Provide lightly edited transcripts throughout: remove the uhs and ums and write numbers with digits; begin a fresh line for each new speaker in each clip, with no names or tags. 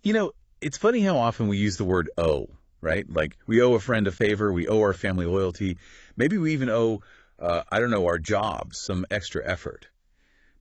You know, it's funny how often we use the word owe, right? Like we owe a friend a favor, we owe our family loyalty. Maybe we even owe, I don't know, our jobs some extra effort.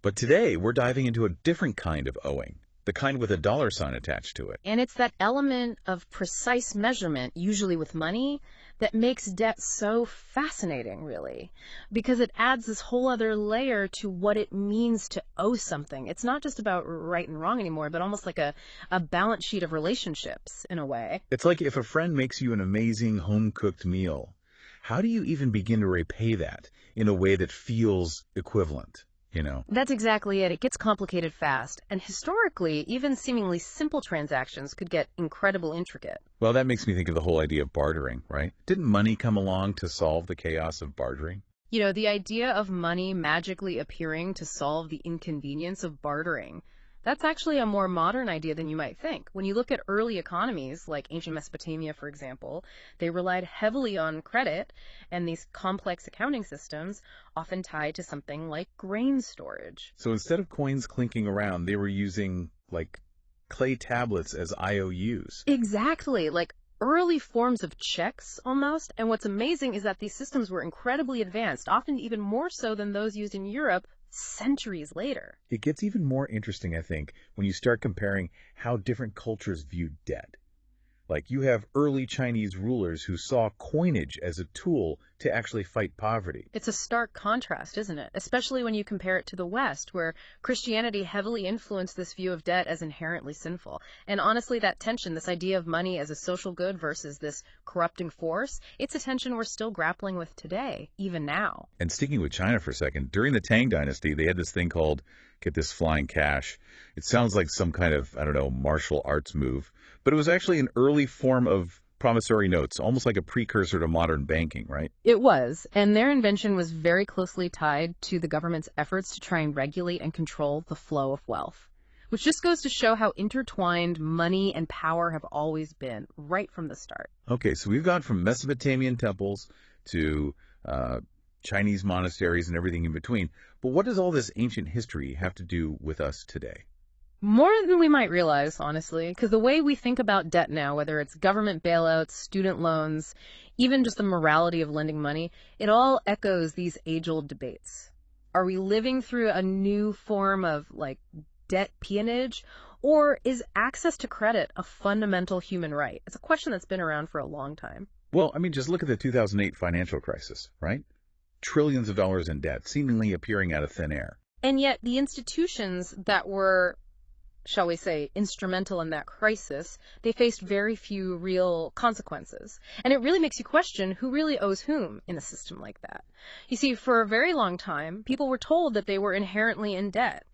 But today we're diving into a different kind of owing, the kind with a dollar sign attached to it.
And it's that element of precise measurement, usually with money, that makes debt so fascinating, really, because it adds this whole other layer to what it means to owe something. It's not just about right and wrong anymore, but almost like a balance sheet of relationships in a way.
It's like if a friend makes you an amazing home-cooked meal, how do you even begin to repay that in a way that feels equivalent, you know?
That's exactly it. It gets complicated fast. And historically, even seemingly simple transactions could get incredibly intricate.
Well, that makes me think of the whole idea of bartering, right? Didn't money come along to solve the chaos of bartering?
You know, the idea of money magically appearing to solve the inconvenience of bartering, that's actually a more modern idea than you might think. When you look at early economies, like ancient Mesopotamia, for example, they relied heavily on credit and these complex accounting systems, often tied to something like grain storage.
So instead of coins clinking around, they were using like clay tablets as IOUs.
Exactly, like early forms of checks almost. And what's amazing is that these systems were incredibly advanced, often even more so than those used in Europe centuries later.
It gets even more interesting, I think, when you start comparing how different cultures viewed debt. Like you have early Chinese rulers who saw coinage as a tool to actually fight poverty.
It's a stark contrast, isn't it? Especially when you compare it to the West, where Christianity heavily influenced this view of debt as inherently sinful. And honestly, that tension, this idea of money as a social good versus this corrupting force, it's a tension we're still grappling with today, even now.
And sticking with China for a second, during the Tang Dynasty, they had this thing called, get this, flying cash. It sounds like some kind of, I don't know, martial arts move, but it was actually an early form of promissory notes, almost like a precursor to modern banking, right?
It was, and their invention was very closely tied to the government's efforts to try and regulate and control the flow of wealth, which just goes to show how intertwined money and power have always been right from the start.
Okay, so we've gone from Mesopotamian temples to Chinese monasteries and everything in between. But what does all this ancient history have to do with us today?
More than we might realize, honestly, because the way we think about debt now, whether it's government bailouts, student loans, even just the morality of lending money, it all echoes these age-old debates. Are we living through a new form of, like, debt peonage, or is access to credit a fundamental human right? It's a question that's been around for a long time.
Well, I mean, just look at the 2008 financial crisis, right? Trillions of dollars in debt seemingly appearing out of thin air.
And yet the institutions that were, shall we say, instrumental in that crisis, they faced very few real consequences. And it really makes you question who really owes whom in a system like that. You see, for a very long time, people were told that they were inherently in debt.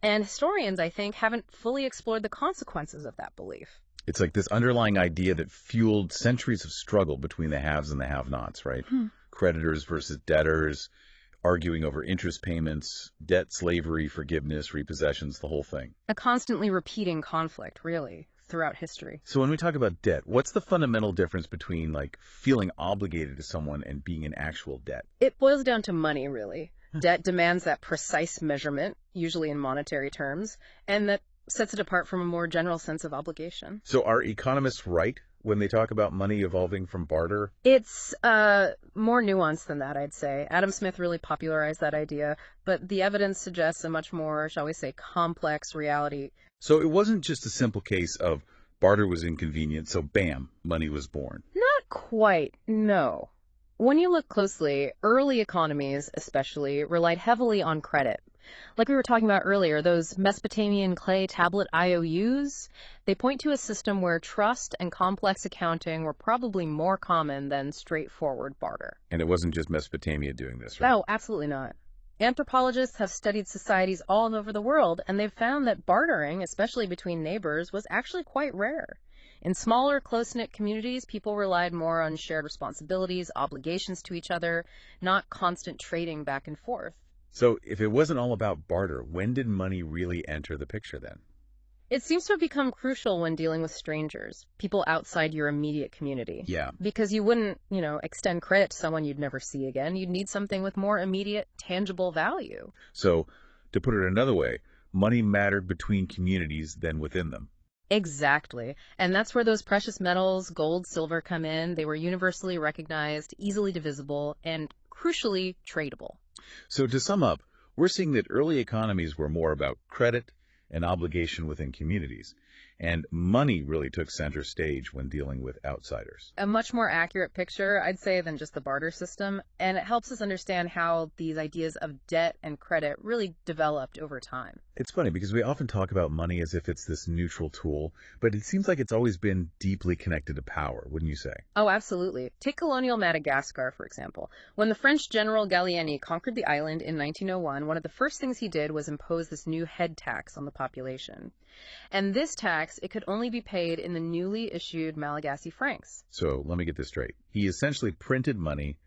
And historians, I think, haven't fully explored the consequences of that belief.
It's like this underlying idea that fueled centuries of struggle between the haves and the have-nots, right? Creditors versus debtors, arguing over interest payments, debt, slavery, forgiveness, repossessions, the whole thing.
A constantly repeating conflict, really, throughout history.
So when we talk about debt, what's the fundamental difference between like feeling obligated to someone and being in actual debt?
It boils down to money, really. Debt demands that precise measurement, usually in monetary terms, and that sets it apart from a more general sense of obligation.
So are economists right when they talk about money evolving from barter?
It's more nuanced than that, I'd say. Adam Smith really popularized that idea, but the evidence suggests a much more, shall we say, complex reality.
So it wasn't just a simple case of barter was inconvenient, so bam, money was born.
Not quite, no. When you look closely, early economies, especially, relied heavily on credit. Like we were talking about earlier, those Mesopotamian clay tablet IOUs, they point to a system where trust and complex accounting were probably more common than straightforward barter.
And it wasn't just Mesopotamia doing this, right?
No, absolutely not. Anthropologists have studied societies all over the world, and they've found that bartering, especially between neighbors, was actually quite rare. In smaller, close-knit communities, people relied more on shared responsibilities, obligations to each other, not constant trading back and forth.
So if it wasn't all about barter, when did money really enter the picture then?
It seems to have become crucial when dealing with strangers, people outside your immediate community.
Yeah.
Because you wouldn't, extend credit to someone you'd never see again. You'd need something with more immediate, tangible value.
So to put it another way, money mattered between communities than within them.
Exactly. And that's where those precious metals, gold, silver, come in. They were universally recognized, easily divisible, and crucially tradable.
So to sum up, we're seeing that early economies were more about credit and obligation within communities, and money really took center stage when dealing with outsiders.
A much more accurate picture, I'd say, than just the barter system, and it helps us understand how these ideas of debt and credit really developed over time.
It's funny because we often talk about money as if it's this neutral tool, but it seems like it's always been deeply connected to power, wouldn't you say?
Oh, absolutely. Take colonial Madagascar, for example. When the French general Gallieni conquered the island in 1901, one of the first things he did was impose this new head tax on the population. And this tax, it could only be paid in the newly issued Malagasy francs.
So let me get this straight. He essentially printed money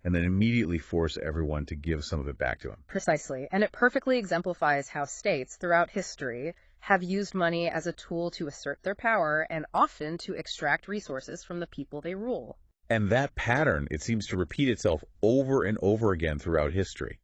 and then immediately forced everyone to give some of it back to him.
Precisely. And it perfectly exemplifies how states throughout history have used money as a tool to assert their power and often to extract resources from the people they rule.
And that pattern, it seems to repeat itself over and over again throughout history.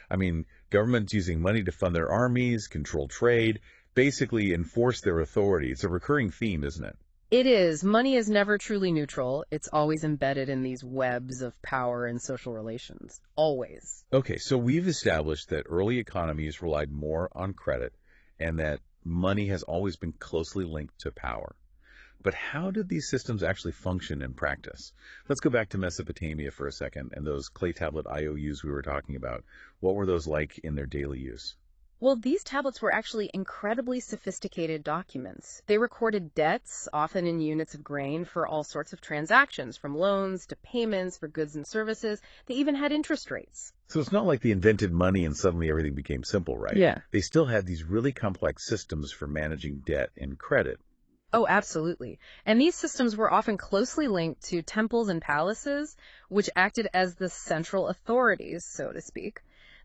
I mean, governments using money to fund their armies, control trade, basically enforce their authority. It's a recurring theme, isn't it?
It is. Money is never truly neutral. It's always embedded in these webs of power and social relations. Always.
Okay, so we've established that early economies relied more on credit and that money has always been closely linked to power. But how did these systems actually function in practice? Let's go back to Mesopotamia for a second and those clay tablet IOUs we were talking about. What were those like in their daily use?
Well, these tablets were actually incredibly sophisticated documents. They recorded debts, often in units of grain, for all sorts of transactions, from loans to payments for goods and services. They even had interest rates.
So it's not like they invented money and suddenly everything became simple, right?
Yeah.
They still had these really complex systems for managing debt and credit.
Oh, absolutely. And these systems were often closely linked to temples and palaces, which acted as the central authorities, so to speak.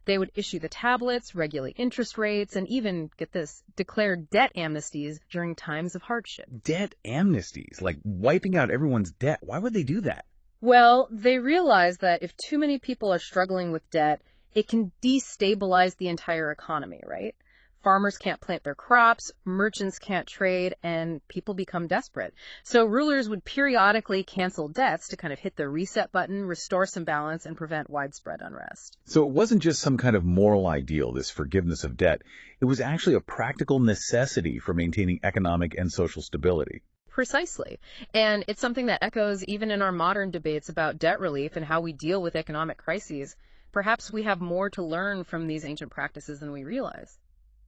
They would issue the tablets, regulate interest rates, and even, get this, declare debt amnesties during times of hardship.
Debt amnesties, like wiping out everyone's debt. Why would they do that?
Well, they realized that if too many people are struggling with debt, it can destabilize the entire economy, right? Farmers can't plant their crops, merchants can't trade, and people become desperate. So rulers would periodically cancel debts to kind of hit the reset button, restore some balance, and prevent widespread unrest.
So it wasn't just some kind of moral ideal, this forgiveness of debt. It was actually a practical necessity for maintaining economic and social stability.
Precisely. And it's something that echoes even in our modern debates about debt relief and how we deal with economic crises. Perhaps we have more to learn from these ancient practices than we realize.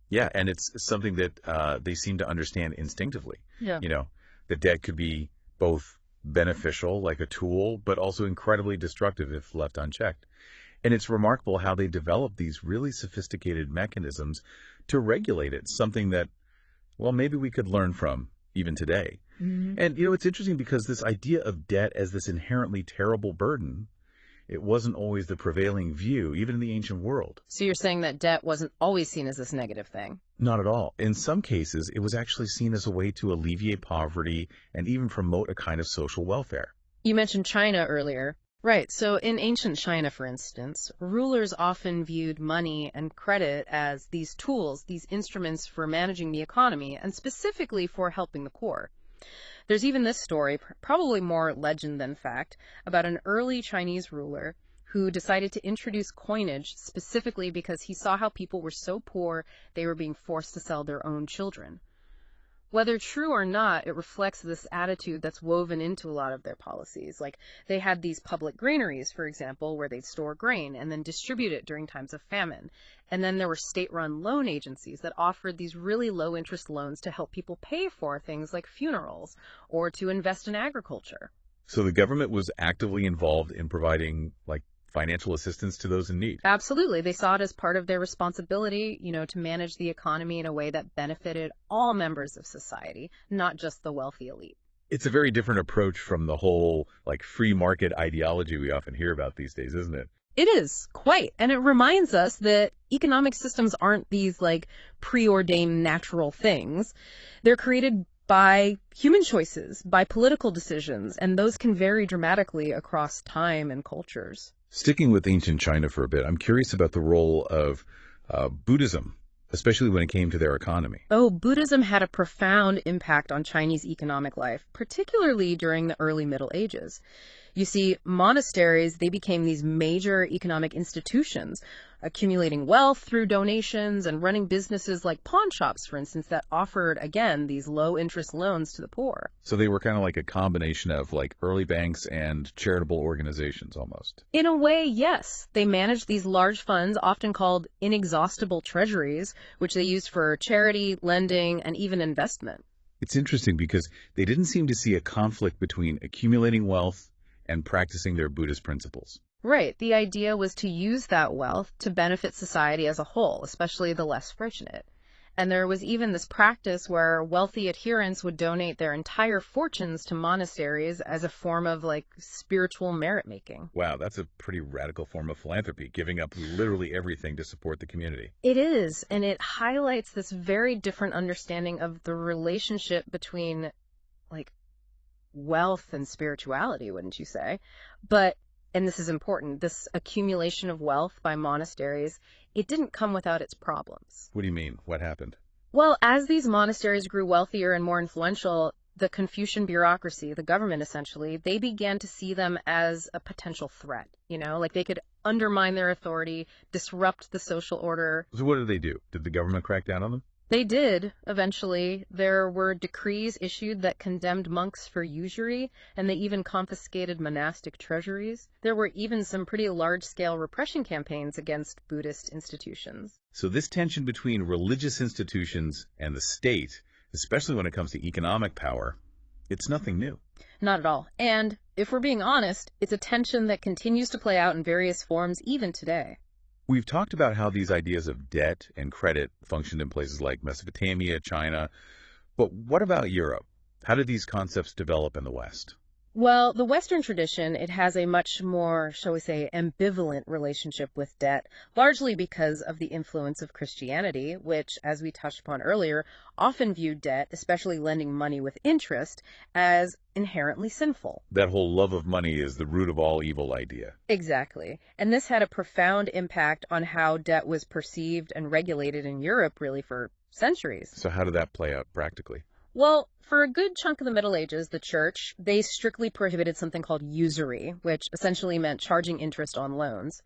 Yeah, and it's something that they seem to understand instinctively.
Yeah.
You know, that debt could be both beneficial, like a tool, but also incredibly destructive if left unchecked. And it's remarkable how they developed these really sophisticated mechanisms to regulate it, something that, well, maybe we could learn from even today.
Mm-hmm.
And, it's interesting because this idea of debt as this inherently terrible burden, it wasn't always the prevailing view, even in the ancient world.
So you're saying that debt wasn't always seen as this negative thing?
Not at all. In some cases, it was actually seen as a way to alleviate poverty and even promote a kind of social welfare.
You mentioned China earlier. Right. So in ancient China, for instance, rulers often viewed money and credit as these tools, these instruments for managing the economy, and specifically for helping the poor. There's even this story, probably more legend than fact, about an early Chinese ruler who decided to introduce coinage specifically because he saw how people were so poor they were being forced to sell their own children. Whether true or not, it reflects this attitude that's woven into a lot of their policies. Like, they had these public granaries, for example, where they'd store grain and then distribute it during times of famine. And then there were state-run loan agencies that offered these really low-interest loans to help people pay for things like funerals or to invest in agriculture.
So the government was actively involved in providing, financial assistance to those in need.
Absolutely. They saw it as part of their responsibility, to manage the economy in a way that benefited all members of society, not just the wealthy elite.
It's a very different approach from the whole, free market ideology we often hear about these days, isn't it?
It is, quite. And it reminds us that economic systems aren't these, preordained natural things. They're created by human choices, by political decisions, and those can vary dramatically across time and cultures.
Sticking with ancient China for a bit, I'm curious about the role of Buddhism especially when it came to their economy.
Oh, Buddhism had a profound impact on Chinese economic life, particularly during the early Middle Ages. You see, monasteries, they became these major economic institutions, accumulating wealth through donations and running businesses like pawn shops, for instance, that offered, again, these low-interest loans to the poor.
So they were kind of like a combination of like early banks and charitable organizations almost.
In a way, yes. They managed these large funds, often called inexhaustible treasuries, which they used for charity, lending, and even investment.
It's interesting because they didn't seem to see a conflict between accumulating wealth and practicing their Buddhist principles.
Right. The idea was to use that wealth to benefit society as a whole, especially the less fortunate. And there was even this practice where wealthy adherents would donate their entire fortunes to monasteries as a form of like spiritual merit making.
Wow, that's a pretty radical form of philanthropy, giving up literally everything to support the community.
It is, and it highlights this very different understanding of the relationship between like wealth and spirituality, wouldn't you say? But, and this is important, this accumulation of wealth by monasteries, it didn't come without its problems.
What do you mean? What happened?
Well, as these monasteries grew wealthier and more influential, the Confucian bureaucracy, the government essentially, they began to see them as a potential threat, like they could undermine their authority, disrupt the social order.
So what did they do? Did the government crack down on them?
They did, eventually. There were decrees issued that condemned monks for usury, and they even confiscated monastic treasuries. There were even some pretty large-scale repression campaigns against Buddhist institutions.
So this tension between religious institutions and the state, especially when it comes to economic power, it's nothing new.
Not at all. And if we're being honest, it's a tension that continues to play out in various forms even today.
We've talked about how these ideas of debt and credit functioned in places like Mesopotamia, China, but what about Europe? How did these concepts develop in the West?
Well, the Western tradition, it has a much more, shall we say, ambivalent relationship with debt, largely because of the influence of Christianity, which, as we touched upon earlier, often viewed debt, especially lending money with interest, as inherently sinful.
That whole love of money is the root of all evil idea.
Exactly. And this had a profound impact on how debt was perceived and regulated in Europe, really, for centuries.
So how did that play out practically?
Well, for a good chunk of the Middle Ages, the church, they strictly prohibited something called usury, which essentially meant charging interest on loans.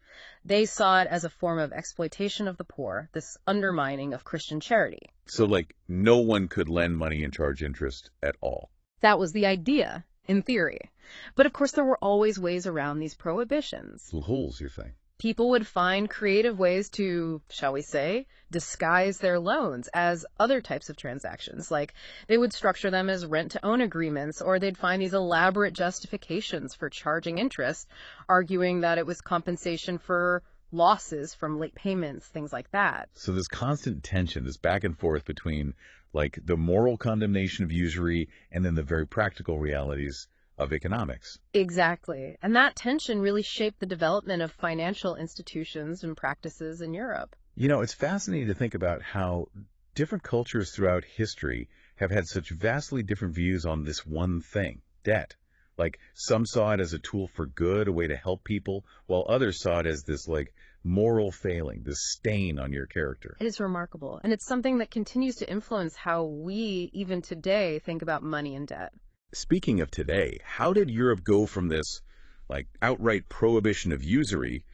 They saw it as a form of exploitation of the poor, this undermining of Christian charity.
So, like, no one could lend money and charge interest at all.
That was the idea, in theory. But of course, there were always ways around these prohibitions.
Holes, you're saying?
People would find creative ways to, shall we say, disguise their loans as other types of transactions. Like they would structure them as rent-to-own agreements, or they'd find these elaborate justifications for charging interest, arguing that it was compensation for losses from late payments, things like that.
So this constant tension, this back and forth between like the moral condemnation of usury and then the very practical realities of economics.
Exactly. And that tension really shaped the development of financial institutions and practices in Europe.
It's fascinating to think about how different cultures throughout history have had such vastly different views on this one thing, debt. Like some saw it as a tool for good, a way to help people, while others saw it as this like moral failing, this stain on your character.
It is remarkable. And it's something that continues to influence how we, even today, think about money and debt.
Speaking of today, how did Europe go from this like outright prohibition of usury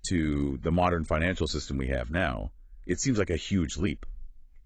to the modern financial system we have now? It seems like a huge leap.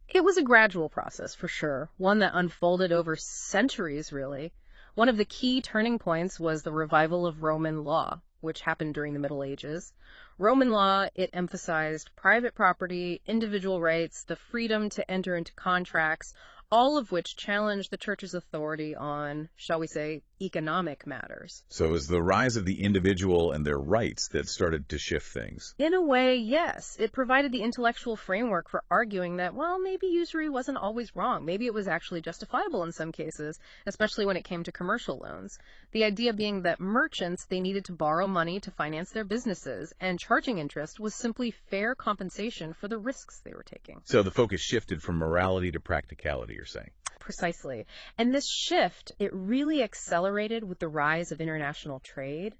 It was a gradual process, for sure, one that unfolded over centuries, really. One of the key turning points was the revival of Roman law, which happened during the Middle Ages. Roman law, it emphasized private property, individual rights, the freedom to enter into contracts, all of which challenged the church's authority on, shall we say, economic matters.
So it was the rise of the individual and their rights that started to shift things.
In a way, yes. It provided the intellectual framework for arguing that, well, maybe usury wasn't always wrong. Maybe it was actually justifiable in some cases, especially when it came to commercial loans. The idea being that merchants, they needed to borrow money to finance their businesses, and charging interest was simply fair compensation for the risks they were taking.
So the focus shifted from morality to practicality, you're saying?
Precisely. And this shift, it really accelerated with the rise of international trade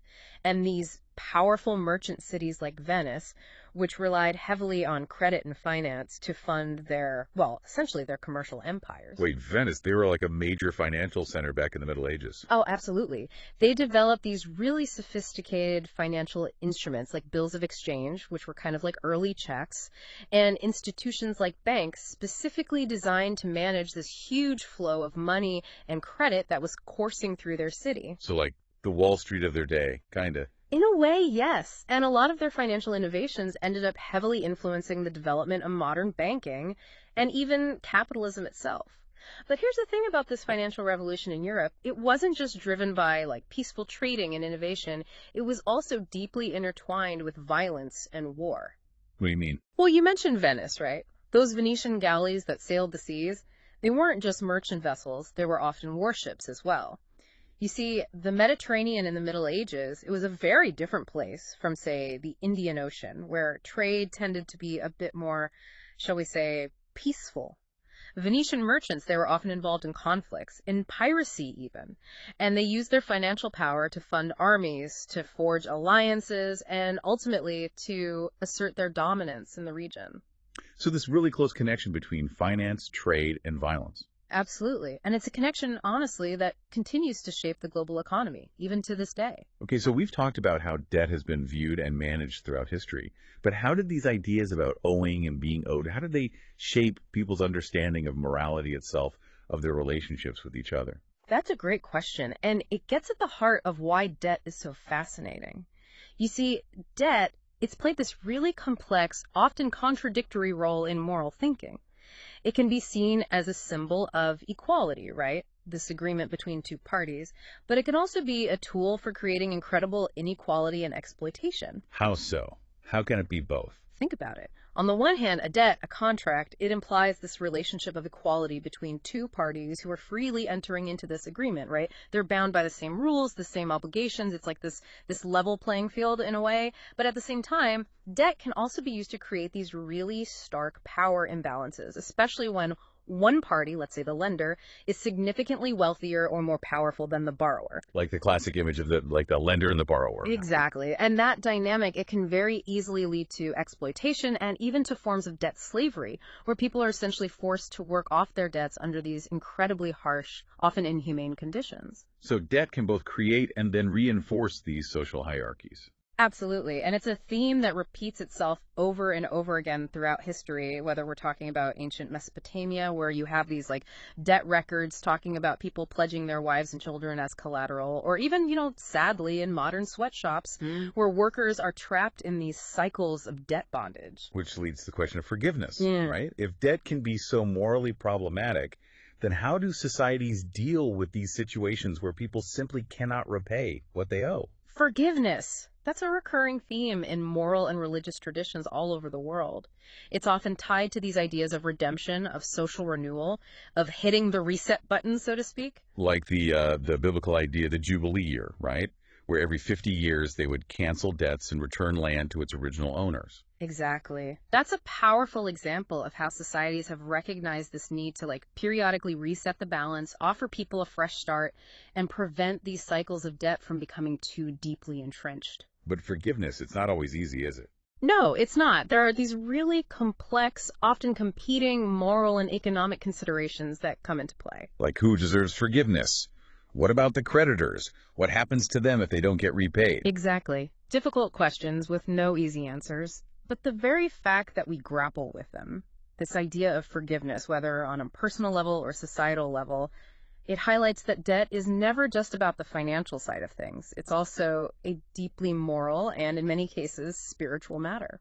and these powerful merchant cities like Venice, which relied heavily on credit and finance to fund their, well, essentially their commercial empires.
Wait, Venice, they were like a major financial center back in the Middle Ages.
Oh, absolutely. They developed these really sophisticated financial instruments like bills of exchange, which were kind of like early checks, and institutions like banks specifically designed to manage this huge flow of money and credit that was coursing through their city.
So like the Wall Street of their day, kind of.
In a way, yes. And a lot of their financial innovations ended up heavily influencing the development of modern banking and even capitalism itself. But here's the thing about this financial revolution in Europe. It wasn't just driven by like peaceful trading and innovation. It was also deeply intertwined with violence and war.
What do you mean?
Well, you mentioned Venice, right? Those Venetian galleys that sailed the seas, they weren't just merchant vessels. They were often warships as well. You see, the Mediterranean in the Middle Ages, it was a very different place from, say, the Indian Ocean, where trade tended to be a bit more, shall we say, peaceful. Venetian merchants, they were often involved in conflicts, in piracy even, and they used their financial power to fund armies, to forge alliances, and ultimately to assert their dominance in the region.
So this really close connection between finance, trade, and violence.
Absolutely. And it's a connection, honestly, that continues to shape the global economy, even to this day.
Okay, so we've talked about how debt has been viewed and managed throughout history, but how did these ideas about owing and being owed, how did they shape people's understanding of morality itself, of their relationships with each other?
That's a great question, and it gets at the heart of why debt is so fascinating. You see, debt, it's played this really complex, often contradictory role in moral thinking. It can be seen as a symbol of equality, right? This agreement between two parties. But it can also be a tool for creating incredible inequality and exploitation.
How so? How can it be both?
Think about it. On the one hand, a debt, a contract, it implies this relationship of equality between two parties who are freely entering into this agreement, right? They're bound by the same rules, the same obligations. It's like this level playing field in a way. But at the same time, debt can also be used to create these really stark power imbalances, especially when one party, let's say the lender, is significantly wealthier or more powerful than the borrower.
Like the classic image of the lender and the borrower.
Exactly. And that dynamic, it can very easily lead to exploitation and even to forms of debt slavery, where people are essentially forced to work off their debts under these incredibly harsh, often inhumane conditions.
So debt can both create and then reinforce these social hierarchies.
Absolutely. And it's a theme that repeats itself over and over again throughout history, whether we're talking about ancient Mesopotamia, where you have these like debt records talking about people pledging their wives and children as collateral, or even, sadly in modern sweatshops where workers are trapped in these cycles of debt bondage.
Which leads to the question of forgiveness,
Yeah.
right? If debt can be so morally problematic, then how do societies deal with these situations where people simply cannot repay what they owe?
Forgiveness. That's a recurring theme in moral and religious traditions all over the world. It's often tied to these ideas of redemption, of social renewal, of hitting the reset button, so to speak.
Like the biblical idea, the Jubilee year, right? Where every 50 years they would cancel debts and return land to its original owners.
Exactly. That's a powerful example of how societies have recognized this need to periodically reset the balance, offer people a fresh start, and prevent these cycles of debt from becoming too deeply entrenched.
But forgiveness, it's not always easy, is it?
No, it's not. There are these really complex, often competing moral and economic considerations that come into play.
Like who deserves forgiveness? What about the creditors? What happens to them if they don't get repaid?
Exactly. Difficult questions with no easy answers. But the very fact that we grapple with them, this idea of forgiveness, whether on a personal level or societal level, it highlights that debt is never just about the financial side of things. It's also a deeply moral and, in many cases, spiritual matter.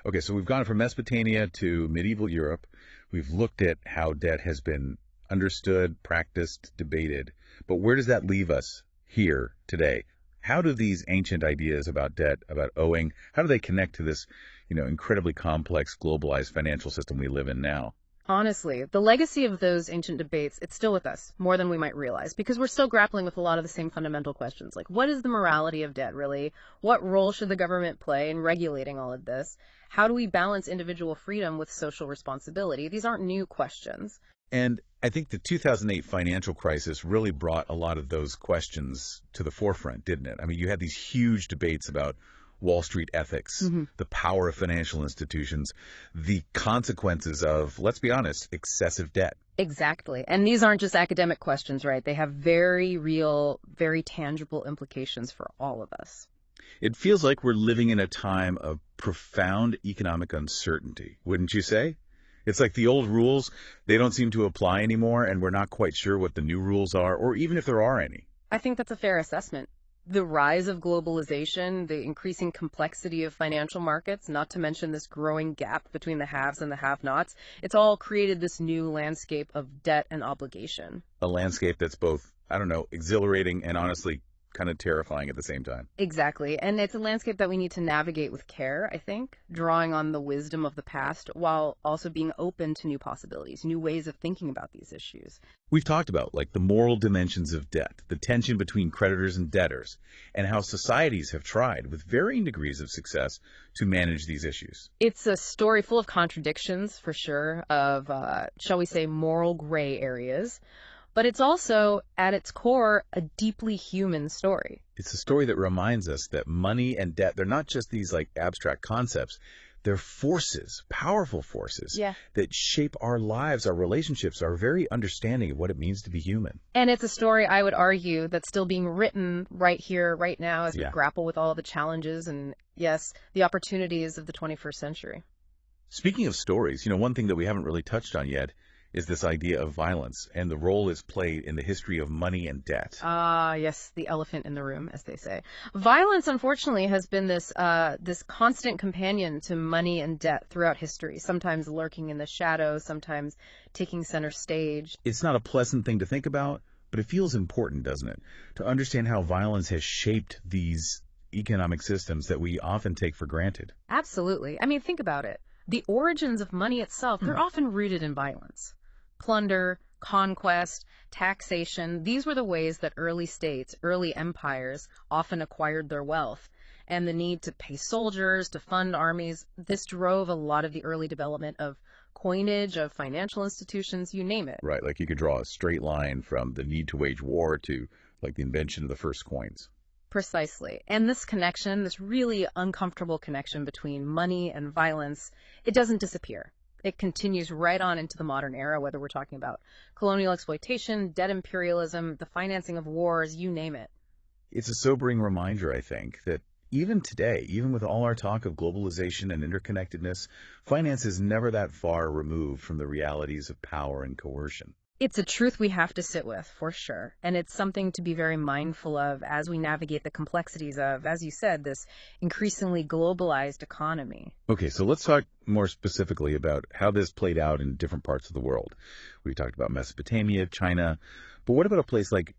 Okay, so we've gone from Mesopotamia to medieval Europe. We've looked at how debt has been understood, practiced, debated. But where does that leave us here today? How do these ancient ideas about debt, about owing, how do they connect to this, incredibly complex, globalized financial system we live in now?
Honestly, the legacy of those ancient debates, it's still with us, more than we might realize, because we're still grappling with a lot of the same fundamental questions, like what is the morality of debt, really? What role should the government play in regulating all of this? How do we balance individual freedom with social responsibility? These aren't new questions.
And I think the 2008 financial crisis really brought a lot of those questions to the forefront, didn't it? I mean, you had these huge debates about Wall Street ethics, the power of financial institutions, the consequences of, let's be honest, excessive debt.
Exactly. And these aren't just academic questions, right? They have very real, very tangible implications for all of us.
It feels like we're living in a time of profound economic uncertainty, wouldn't you say? It's like the old rules, they don't seem to apply anymore, and we're not quite sure what the new rules are, or even if there are any.
I think that's a fair assessment. The rise of globalization, the increasing complexity of financial markets, not to mention this growing gap between the haves and the have-nots, it's all created this new landscape of debt and obligation.
A landscape that's both, I don't know, exhilarating and honestly kind of terrifying at the same time.
Exactly. And it's a landscape that we need to navigate with care, I think, drawing on the wisdom of the past while also being open to new possibilities, new ways of thinking about these issues.
We've talked about like the moral dimensions of debt, the tension between creditors and debtors, and how societies have tried with varying degrees of success to manage these issues.
It's a story full of contradictions, for sure, of, shall we say, moral gray areas. But it's also, at its core, a deeply human story.
It's a story that reminds us that money and debt, they're not just these like abstract concepts. They're forces, powerful forces that shape our lives, our relationships, our very understanding of what it means to be human.
And it's a story, I would argue, that's still being written right here, right now, as we grapple with all the challenges and, yes, the opportunities of the 21st century.
Speaking of stories, one thing that we haven't really touched on yet is this idea of violence and the role it's played in the history of money and debt.
Ah, yes, the elephant in the room, as they say. Violence, unfortunately, has been this constant companion to money and debt throughout history, sometimes lurking in the shadows, sometimes taking center stage.
It's not a pleasant thing to think about, but it feels important, doesn't it, to understand how violence has shaped these economic systems that we often take for granted.
Absolutely. I mean, think about it. The origins of money itself, they're often rooted in violence. Plunder, conquest, taxation, these were the ways that early states, early empires often acquired their wealth. And the need to pay soldiers, to fund armies, this drove a lot of the early development of coinage, of financial institutions, you name it.
Right, like you could draw a straight line from the need to wage war to like the invention of the first coins.
Precisely. And this connection, this really uncomfortable connection between money and violence, it doesn't disappear. It continues right on into the modern era, whether we're talking about colonial exploitation, debt imperialism, the financing of wars, you name it.
It's a sobering reminder, I think, that even today, even with all our talk of globalization and interconnectedness, finance is never that far removed from the realities of power and coercion.
It's a truth we have to sit with, for sure. And it's something to be very mindful of as we navigate the complexities of, as you said, this increasingly globalized economy.
Okay, so let's talk more specifically about how this played out in different parts of the world. We talked about Mesopotamia, China, but what about a place like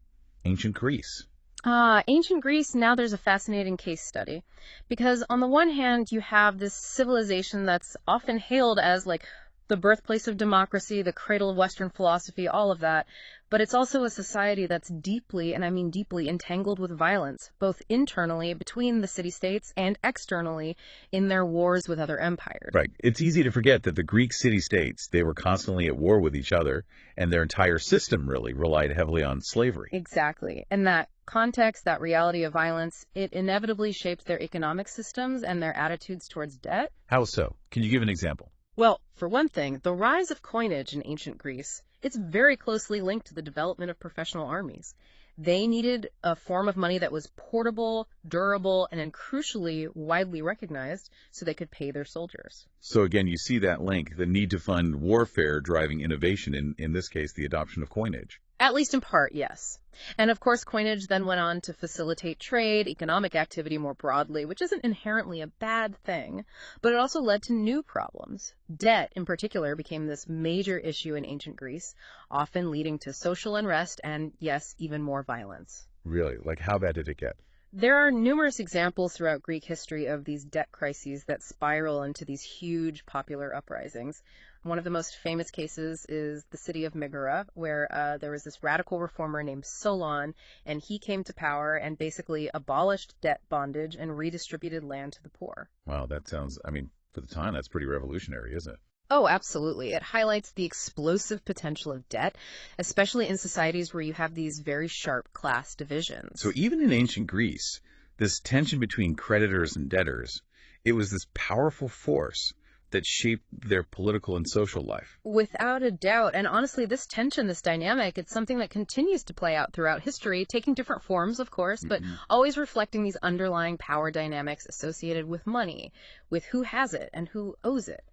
ancient Greece?
Ancient Greece, now there's a fascinating case study. Because on the one hand, you have this civilization that's often hailed as like the birthplace of democracy, the cradle of Western philosophy, all of that. But it's also a society that's deeply, and I mean deeply, entangled with violence, both internally between the city-states and externally in their wars with other empires.
Right. It's easy to forget that the Greek city-states, they were constantly at war with each other, and their entire system really relied heavily on slavery.
Exactly. And that context, that reality of violence, it inevitably shaped their economic systems and their attitudes towards debt.
How so? Can you give an example?
Well, for one thing, the rise of coinage in ancient Greece, it's very closely linked to the development of professional armies. They needed a form of money that was portable, durable, and then crucially widely recognized so they could pay their soldiers.
So again, you see that link, the need to fund warfare driving innovation, in this case, the adoption of coinage.
At least in part, yes. And of course, coinage then went on to facilitate trade, economic activity more broadly, which isn't inherently a bad thing, but it also led to new problems. Debt, in particular, became this major issue in ancient Greece, often leading to social unrest and, yes, even more violence.
Really? Like how bad did it get?
There are numerous examples throughout Greek history of these debt crises that spiral into these huge popular uprisings. One of the most famous cases is the city of Megara, where there was this radical reformer named Solon, and he came to power and basically abolished debt bondage and redistributed land to the poor.
Wow, that sounds, for the time, that's pretty revolutionary, isn't it?
Oh, absolutely. It highlights the explosive potential of debt, especially in societies where you have these very sharp class
So
divisions.
even in ancient Greece, this tension between creditors and debtors, it was this powerful force that shaped their political and social life.
Without a doubt. And honestly, this tension, this dynamic, it's something that continues to play out throughout history, taking different forms, of course, but
Mhm.
always reflecting these underlying power dynamics associated with money, with who has it and who owes it.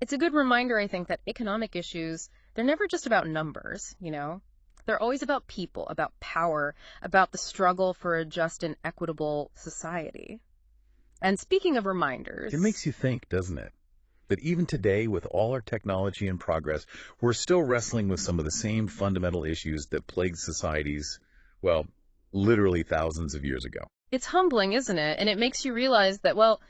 It's a good reminder, I think, that economic issues, they're never just about numbers, you know? They're always about people, about power, about the struggle for a just and equitable society. And speaking of
It
reminders,
makes you think, doesn't it? That even today, with all our technology and progress, we're still wrestling with some of the same fundamental issues that plagued societies, well, literally thousands of years ago.
it's humbling, isn't it? And it makes you realize that, well,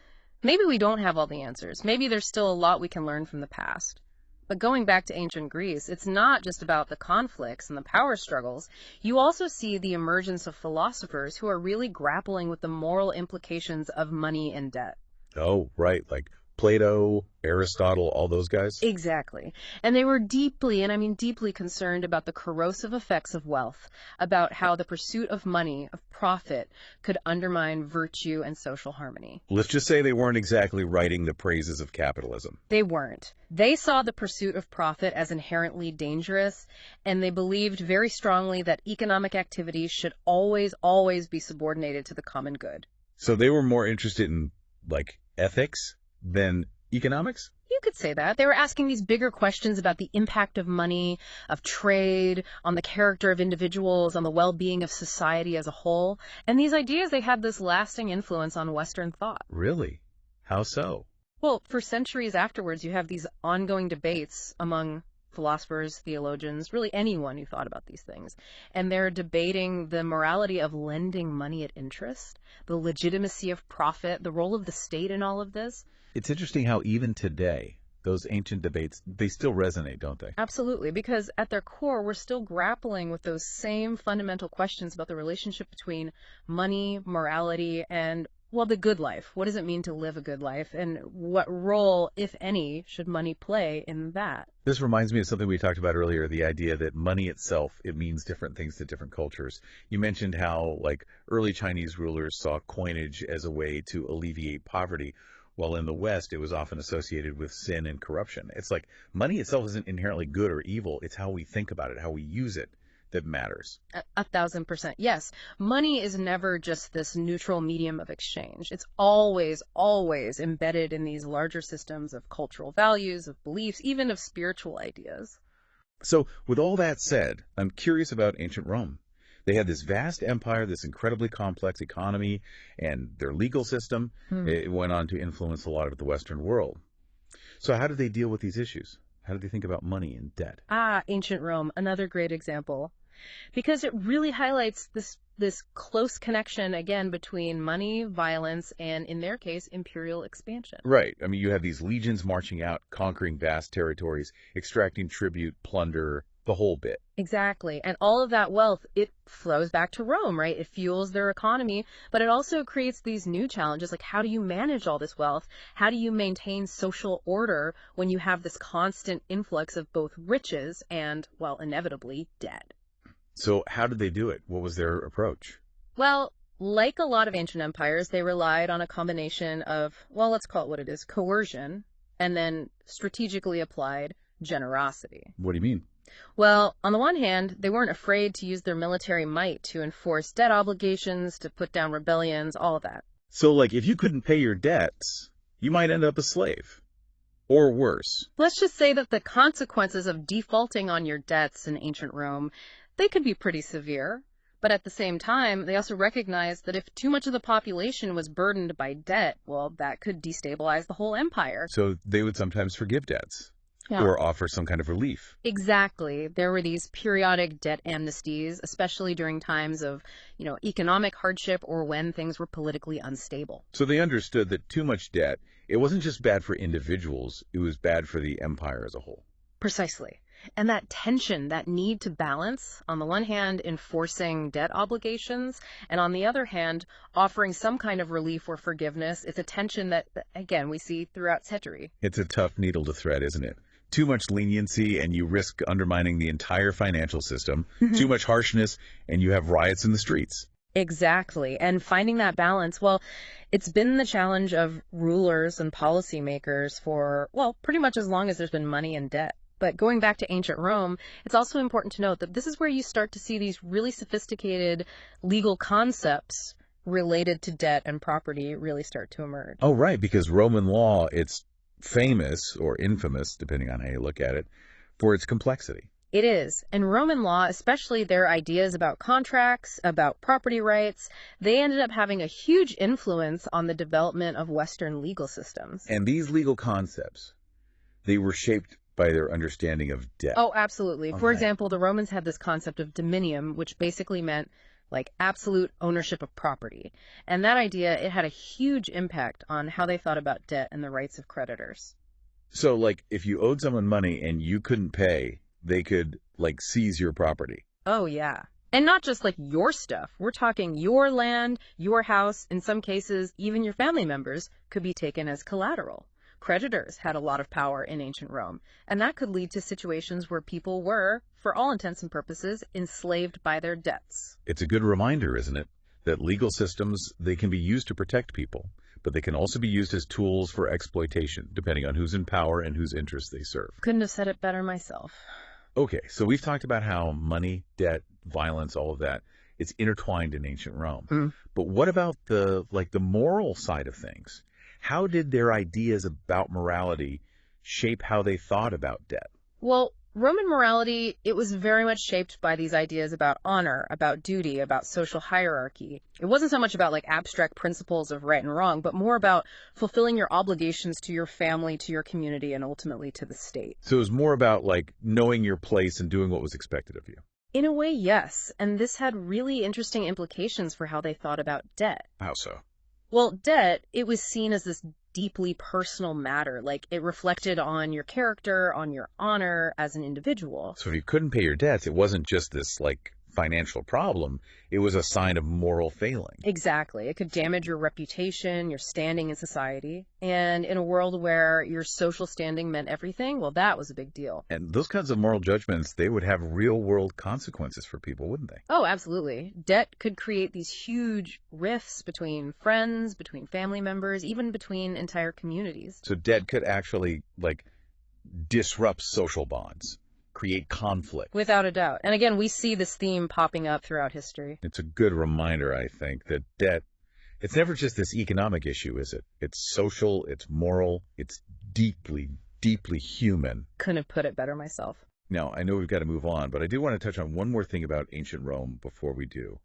maybe we don't have all the answers. Maybe there's still a lot we can learn from the past. But going back to ancient Greece, it's not just about the conflicts and the power struggles. You also see the emergence of philosophers who are really grappling with the moral implications of money and debt.
Oh, right, like Plato, Aristotle, all those guys?
Exactly. And they were deeply, and I mean deeply concerned about the corrosive effects of wealth, about how the pursuit of money, of profit, could undermine virtue and social harmony.
Let's just say they weren't exactly writing the praises of capitalism.
They weren't. They saw the pursuit of profit as inherently dangerous, and they believed very strongly that economic activities should always, always be subordinated to the common good.
So they were more interested in, like, ethics than economics?
You could say that. They were asking these bigger questions about the impact of money, of trade, on the character of individuals, on the well-being of society as a whole. And these ideas, they had this lasting influence on Western thought.
Really? How so?
Well, for centuries afterwards, you have these ongoing debates among philosophers, theologians, really anyone who thought about these things. And they're debating the morality of lending money at interest, the legitimacy of profit, the role of the state in all of this.
It's interesting how even today, those ancient debates, they still resonate, don't they?
Absolutely, because at their core, we're still grappling with those same fundamental questions about the relationship between money, morality, and, well, the good life. What does it mean to live a good life? And what role, if any, should money play in that?
This reminds me of something we talked about earlier, the idea that money itself, it means different things to different cultures. You mentioned how, like, early Chinese rulers saw coinage as a way to alleviate poverty, while in the West, it was often associated with sin and corruption. It's like money itself isn't inherently good or evil. It's how we think about it, how we use it that matters.
A 1,000%. Yes, money is never just this neutral medium of exchange. It's always, always embedded in these larger systems of cultural values, of beliefs, even of spiritual ideas.
So, with all that said, I'm curious about ancient Rome. They had this vast empire, this incredibly complex economy, and their legal system. It went on to influence a lot of the Western world. So how did they deal with these issues? How did they think about money and debt?
Ancient Rome, another great example, because it really highlights this close connection again between money, violence, and in their case, imperial expansion.
Right. I mean, you have these legions marching out, conquering vast territories, extracting tribute, plunder, the whole bit.
Exactly. And all of that wealth, it flows back to Rome, right? It fuels their economy, but it also creates these new challenges. Like, how do you manage all this wealth? How do you maintain social order when you have this constant influx of both riches and, well, inevitably, debt?
So how did they do it? What was their approach?
Well, like a lot of ancient empires, they relied on a combination of, well, let's call it what it is, coercion, and then strategically applied generosity.
What do you mean?
Well, on the one hand, they weren't afraid to use their military might to enforce debt obligations, to put down rebellions, all of that.
So, like, if you couldn't pay your debts, you might end up a slave. Or worse.
Let's just say that the consequences of defaulting on your debts in ancient Rome, they could be pretty severe. But at the same time, they also recognized that if too much of the population was burdened by debt, well, that could destabilize the whole empire.
So they would sometimes forgive debts.
Yeah.
Or offer some kind of relief.
Exactly. There were these periodic debt amnesties, especially during times of, economic hardship or when things were politically unstable.
So they understood that too much debt, it wasn't just bad for individuals, it was bad for the empire as a whole.
Precisely. And that tension, that need to balance, on the one hand, enforcing debt obligations, and on the other hand, offering some kind of relief or forgiveness, it's a tension that, again, we see throughout history.
It's a tough needle to thread, isn't it? Too much leniency and you risk undermining the entire financial system. Too much harshness and you have riots in the streets.
Exactly. And finding that balance, well, it's been the challenge of rulers and policymakers for, well, pretty much as long as there's been money and debt. But going back to ancient Rome, it's also important to note that this is where you start to see these really sophisticated legal concepts related to debt and property really start to emerge.
Oh, right, because Roman law, it's famous or infamous, depending on how you look at it, for its complexity.
It is. And Roman law, especially their ideas about contracts, about property rights, they ended up having a huge influence on the development of Western legal systems.
And these legal concepts, they were shaped by their understanding of debt.
Oh, absolutely. For
Okay.
example, the Romans had this concept of dominium, which basically meant like absolute ownership of property. And that idea, it had a huge impact on how they thought about debt and the rights of creditors.
So, like, if you owed someone money and you couldn't pay, they could, like, seize your property.
Oh, yeah. And not just like your stuff. We're talking your land, your house. In some cases, even your family members could be taken as collateral. Creditors had a lot of power in ancient Rome, and that could lead to situations where people were, for all intents and purposes, enslaved by their debts.
It's a good reminder, isn't it, that legal systems, they can be used to protect people, but they can also be used as tools for exploitation, depending on who's in power and whose interests they serve.
Couldn't have said it better myself.
Okay, so we've talked about how money, debt, violence, all of that, it's intertwined in ancient Rome. But what about the moral side of things? How did their ideas about morality shape how they thought about debt?
Well, Roman morality, it was very much shaped by these ideas about honor, about duty, about social hierarchy. It wasn't so much about like abstract principles of right and wrong, but more about fulfilling your obligations to your family, to your community, and ultimately to the state.
So it was more about like knowing your place and doing what was expected of you.
In a way, yes. And this had really interesting implications for how they thought about debt.
How so?
Well, debt, it was seen as this deeply personal matter. Like, it reflected on your character, on your honor as an individual.
So if you couldn't pay your debts, it wasn't just this like financial problem. It was a sign of moral failing.
Exactly. It could damage your reputation, your standing in society. And in a world where your social standing meant everything, well, that was a big deal.
And those kinds of moral judgments, they would have real world consequences for people, wouldn't they?
Oh, absolutely. Debt could create these huge rifts between friends, between family members, even between entire communities.
So debt could actually like disrupt social bonds, create conflict.
Without a doubt. And again, we see this theme popping up throughout history.
It's a good reminder, I think, that debt, it's never just this economic issue, is it? It's social, it's moral, it's deeply, deeply human.
Couldn't have put it better myself.
Now, I know we've got to move on, but I do want to touch on one more thing about ancient Rome before we do.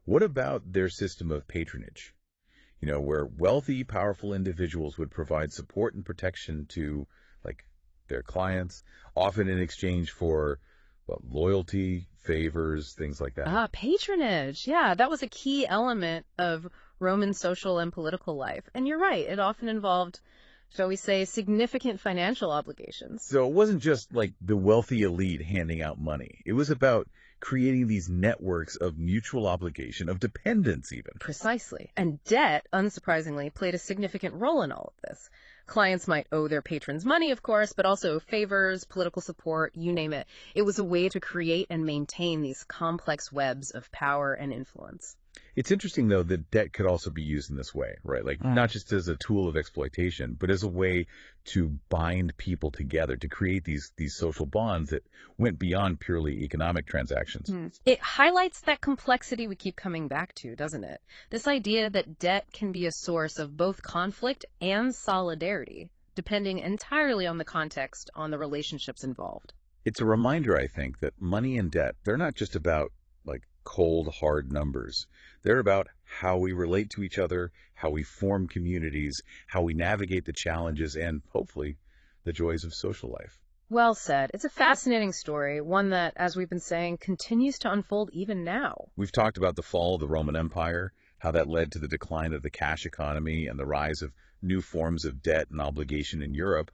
What about their system of patronage? You know, where wealthy, powerful individuals would provide support and protection to, like, their clients, often in exchange for, well, loyalty, favors, things like that.
Patronage. Yeah, that was a key element of Roman social and political life. And you're right, it often involved, shall we say, significant financial obligations.
So it wasn't just like the wealthy elite handing out money. It was about creating these networks of mutual obligation, of dependence even.
Precisely. And debt, unsurprisingly, played a significant role in all of this. Clients might owe their patrons money, of course, but also favors, political support, you name it. It was a way to create and maintain these complex webs of power and influence.
It's interesting, though, that debt could also be used in this way, right? Like, not just as a tool of exploitation, but as a way to bind people together, to create these social bonds that went beyond purely economic transactions.
It highlights that complexity we keep coming back to, doesn't it? This idea that debt can be a source of both conflict and solidarity, depending entirely on the context, on the relationships involved.
It's a reminder, I think, that money and debt, they're not just about, like, cold, hard numbers. They're about how we relate to each other, how we form communities, how we navigate the challenges, and hopefully the joys of social life.
Well said. It's a fascinating story, one that, as we've been saying, continues to unfold even now.
We've talked about the fall of the Roman Empire, how that led to the decline of the cash economy and the rise of new forms of debt and obligation in Europe.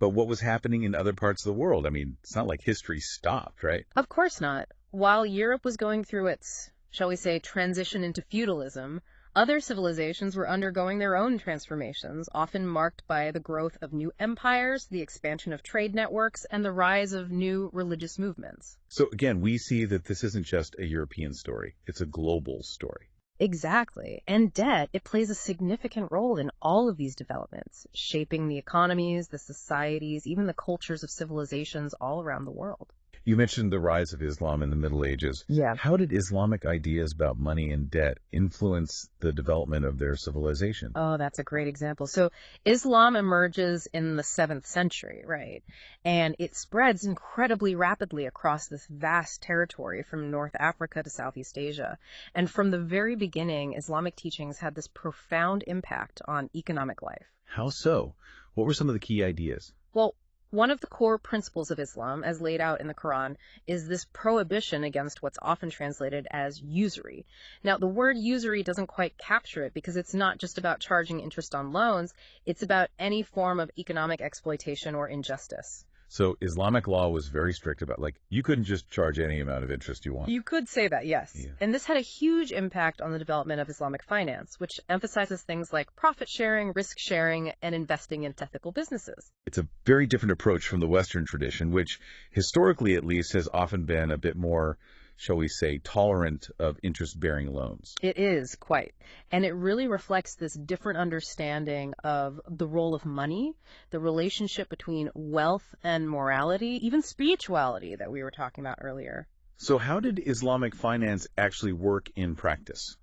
But what was happening in other parts of the world? I mean, it's not like history stopped, right?
Of course not. While Europe was going through its, shall we say, transition into feudalism, other civilizations were undergoing their own transformations, often marked by the growth of new empires, the expansion of trade networks, and the rise of new religious movements.
So again, we see that this isn't just a European story. It's a global story.
Exactly. And debt, it plays a significant role in all of these developments, shaping the economies, the societies, even the cultures of civilizations all around the world.
You mentioned the rise of Islam in the Middle Ages.
Yeah.
How did Islamic ideas about money and debt influence the development of their civilization?
Oh, that's a great example. So Islam emerges in the 7th century, right? And it spreads incredibly rapidly across this vast territory from North Africa to Southeast Asia. And from the very beginning, Islamic teachings had this profound impact on economic life.
How so? What were some of the key ideas?
Well, one of the core principles of Islam, as laid out in the Quran, is this prohibition against what's often translated as usury. Now, the word usury doesn't quite capture it because it's not just about charging interest on loans, it's about any form of economic exploitation or injustice.
So Islamic law was very strict about, like, you couldn't just charge any amount of interest you want.
You could say that, yes.
Yeah.
And this had a huge impact on the development of Islamic finance, which emphasizes things like profit sharing, risk sharing, and investing in ethical businesses.
It's a very different approach from the Western tradition, which historically at least has often been a bit more, shall we say, tolerant of interest-bearing loans.
It is, quite. And it really reflects this different understanding of the role of money, the relationship between wealth and morality, even spirituality that we were talking about earlier.
So how did Islamic finance actually work in practice?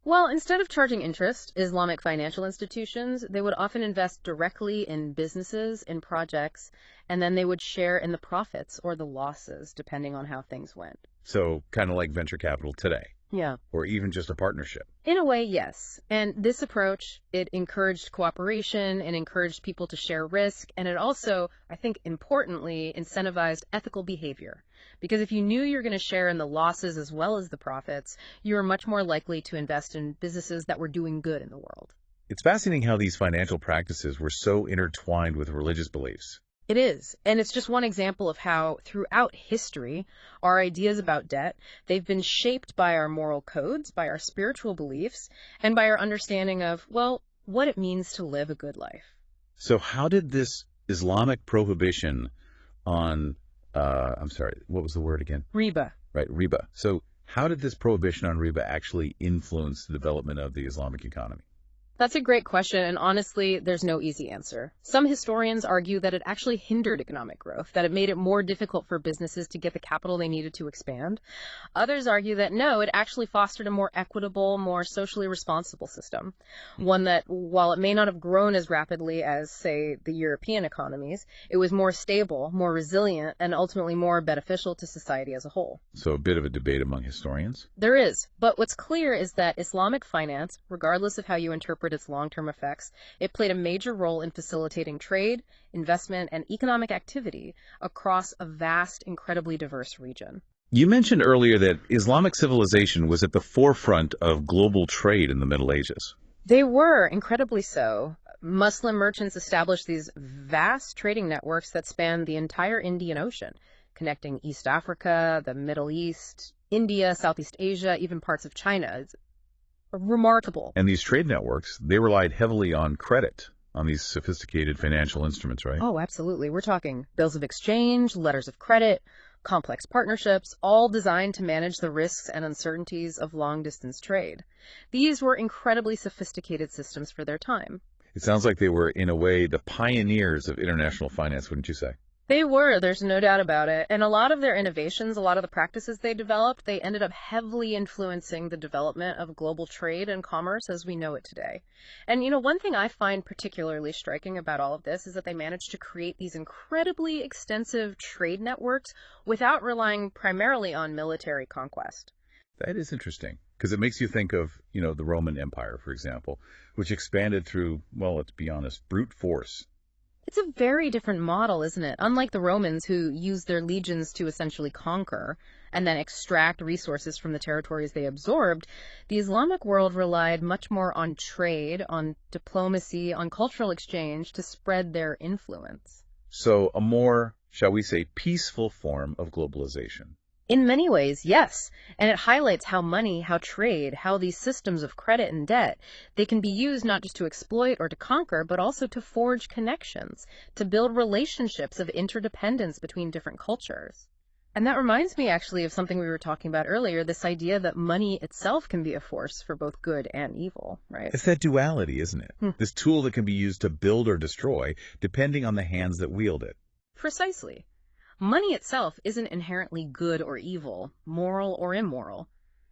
Well, instead of charging interest, Islamic financial institutions, they would often invest directly in businesses, in projects, and then they would share in the profits or the losses, depending on how things went.
So kind of like venture capital today,
Yeah.
or even just a partnership.
In a way, yes. And this approach, it encouraged cooperation and encouraged people to share risk. And it also, I think importantly, incentivized ethical behavior. Because if you knew you're going to share in the losses as well as the profits, you were much more likely to invest in businesses that were doing good in the world.
It's fascinating how these financial practices were so intertwined with religious beliefs.
It is. And it's just one example of how throughout history, our ideas about debt, they've been shaped by our moral codes, by our spiritual beliefs, and by our understanding of, well, what it means to live a good life.
So how did this Islamic prohibition on, what was the word again?
Riba.
Right, riba. So how did this prohibition on riba actually influence the development of the Islamic economy?
That's a great question, and honestly, there's no easy answer. Some historians argue that it actually hindered economic growth, that it made it more difficult for businesses to get the capital they needed to expand. Others argue that no, it actually fostered a more equitable, more socially responsible system. One that, while it may not have grown as rapidly as, say, the European economies, it was more stable, more resilient, and ultimately more beneficial to society as a whole.
So a bit of a debate among historians.
There is, but what's clear is that Islamic finance, regardless of how you interpret its long-term effects, it played a major role in facilitating trade, investment, and economic activity across a vast, incredibly diverse region.
You mentioned earlier that Islamic civilization was at the forefront of global trade in the Middle Ages.
They were, incredibly so. Muslim merchants established these vast trading networks that spanned the entire Indian Ocean, connecting East Africa, the Middle East, India, Southeast Asia, even parts of China. It's remarkable.
And these trade networks, they relied heavily on credit, on these sophisticated financial instruments, right?
Oh, absolutely. We're talking bills of exchange, letters of credit, complex partnerships, all designed to manage the risks and uncertainties of long-distance trade. These were incredibly sophisticated systems for their time.
It sounds like they were, in a way, the pioneers of international finance, wouldn't you say?
They were, there's no doubt about it. And a lot of their innovations, a lot of the practices they developed, they ended up heavily influencing the development of global trade and commerce as we know it today. And, one thing I find particularly striking about all of this is that they managed to create these incredibly extensive trade networks without relying primarily on military conquest.
That is interesting, because it makes you think of, the Roman Empire, for example, which expanded through, well, let's be honest, brute force.
It's a very different model, isn't it? Unlike the Romans, who used their legions to essentially conquer and then extract resources from the territories they absorbed, the Islamic world relied much more on trade, on diplomacy, on cultural exchange to spread their influence.
So a more, shall we say, peaceful form of globalization.
In many ways, yes. And it highlights how money, how trade, how these systems of credit and debt, they can be used not just to exploit or to conquer, but also to forge connections, to build relationships of interdependence between different cultures. And that reminds me actually of something we were talking about earlier, this idea that money itself can be a force for both good and evil, right?
It's that duality, isn't it? This tool that can be used to build or destroy, depending on the hands that wield it.
Precisely. Money itself isn't inherently good or evil, moral or immoral.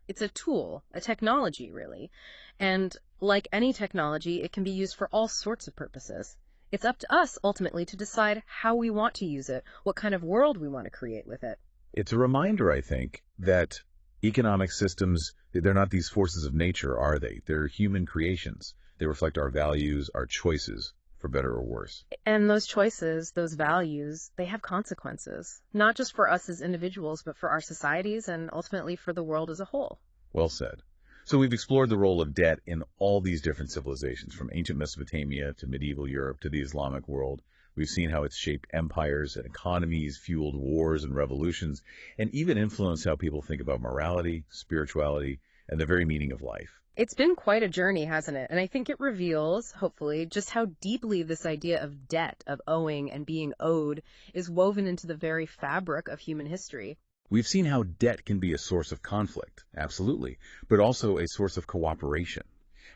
It's a tool, a technology, really. And like any technology, it can be used for all sorts of purposes. It's up to us, ultimately, to decide how we want to use it, what kind of world we want to create with it.
It's a reminder, I think, that economic systems, they're not these forces of nature, are they? They're human creations. They reflect our values, our choices, for better or worse.
And those choices, those values, they have consequences, not just for us as individuals, but for our societies and ultimately for the world as a whole.
Well said. So we've explored the role of debt in all these different civilizations, from ancient Mesopotamia to medieval Europe to the Islamic world. We've seen how it's shaped empires and economies, fueled wars and revolutions, and even influenced how people think about morality, spirituality, and the very meaning of life.
It's been quite a journey, hasn't it? And I think it reveals, hopefully, just how deeply this idea of debt, of owing and being owed, is woven into the very fabric of human history.
We've seen how debt can be a source of conflict, absolutely, but also a source of cooperation.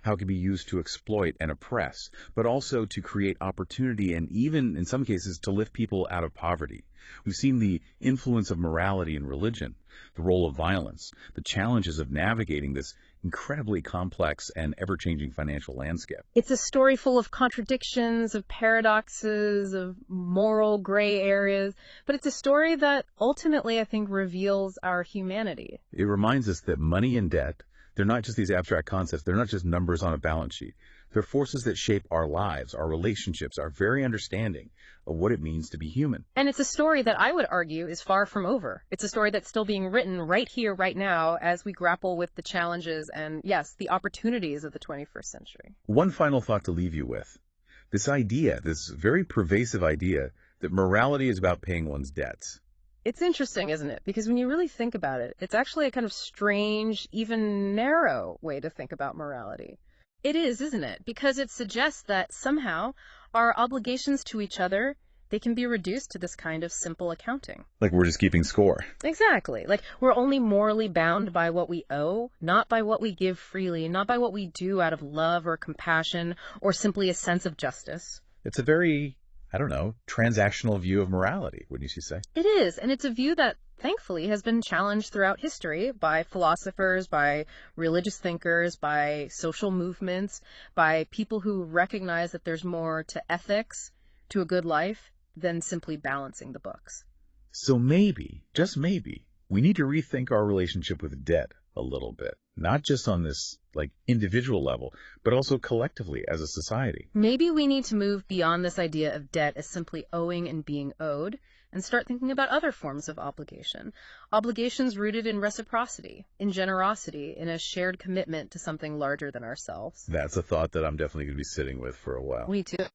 How it can be used to exploit and oppress, but also to create opportunity and even, in some cases, to lift people out of poverty. We've seen the influence of morality and religion, the role of violence, the challenges of navigating this incredibly complex and ever-changing financial landscape.
It's a story full of contradictions, of paradoxes, of moral gray areas, but it's a story that ultimately, I think, reveals our humanity.
It reminds us that money and debt, they're not just these abstract concepts. They're not just numbers on a balance sheet. They're forces that shape our lives, our relationships, our very understanding of what it means to be human.
And it's a story that I would argue is far from over. It's a story that's still being written right here, right now, as we grapple with the challenges and, yes, the opportunities of the 21st century.
One final thought to leave you with. This idea, this very pervasive idea, that morality is about paying one's debts.
It's interesting, isn't it? Because when you really think about it, it's actually a kind of strange, even narrow way to think about morality. It is, isn't it? Because it suggests that somehow our obligations to each other, they can be reduced to this kind of simple accounting.
Like we're just keeping score.
Exactly. Like we're only morally bound by what we owe, not by what we give freely, not by what we do out of love or compassion or simply a sense of justice.
It's a very, I don't know, transactional view of morality, wouldn't you say?
It is, and it's a view that thankfully has been challenged throughout history by philosophers, by religious thinkers, by social movements, by people who recognize that there's more to ethics, to a good life, than simply balancing the books.
So maybe, just maybe, we need to rethink our relationship with debt a little bit. Not just on this, individual level, but also collectively as a society.
Maybe we need to move beyond this idea of debt as simply owing and being owed, and start thinking about other forms of obligation. Obligations rooted in reciprocity, in generosity, in a shared commitment to something larger than ourselves.
That's a thought that I'm definitely going to be sitting with for a while.
Me too.